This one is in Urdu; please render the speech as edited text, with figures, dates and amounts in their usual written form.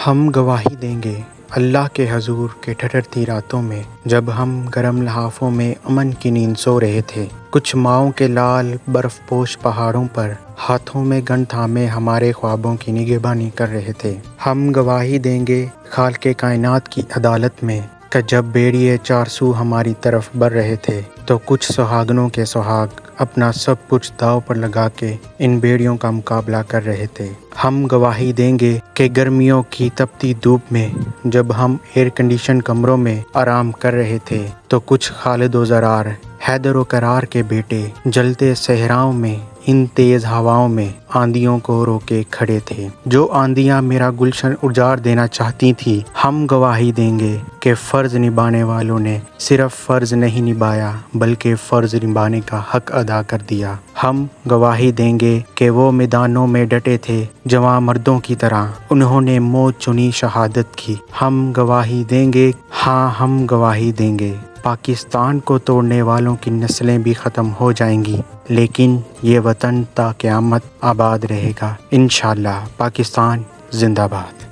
ہم گواہی دیں گے اللہ کے حضور کے ٹھٹھرتی راتوں میں، جب ہم گرم لحافوں میں امن کی نیند سو رہے تھے، کچھ ماؤں کے لال برف پوش پہاڑوں پر ہاتھوں میں گن تھامے ہمارے خوابوں کی نگہبانی کر رہے تھے۔ ہم گواہی دیں گے خالق کائنات کی عدالت میں کہ جب بیڑیے چار سو ہماری طرف بڑھ رہے تھے تو کچھ سہاگنوں کے سہاگ اپنا سب کچھ داؤ پر لگا کے ان بیڑیوں کا مقابلہ کر رہے تھے۔ ہم گواہی دیں گے کہ گرمیوں کی تپتی دھوپ میں جب ہم ایئر کنڈیشن کمروں میں آرام کر رہے تھے تو کچھ خالد و زرار، حیدر و کرار کے بیٹے جلتے صحراؤں میں ان تیز ہواؤں میں آندھیوں کو روکے کھڑے تھے، جو آندھیاں میرا گلشن اجاڑ دینا چاہتی تھی۔ ہم گواہی دیں گے کہ فرض نبھانے والوں نے صرف فرض نہیں نبھایا بلکہ فرض نبھانے کا حق ادا کر دیا۔ ہم گواہی دیں گے کہ وہ میدانوں میں ڈٹے تھے جواں مردوں کی طرح، انہوں نے موت چنی شہادت کی۔ ہم گواہی دیں گے، ہاں ہم گواہی دیں گے، پاکستان کو توڑنے والوں کی نسلیں بھی ختم ہو جائیں گی لیکن یہ وطن تا قیامت آباد رہے گا انشاءاللہ۔ پاکستان زندہ باد۔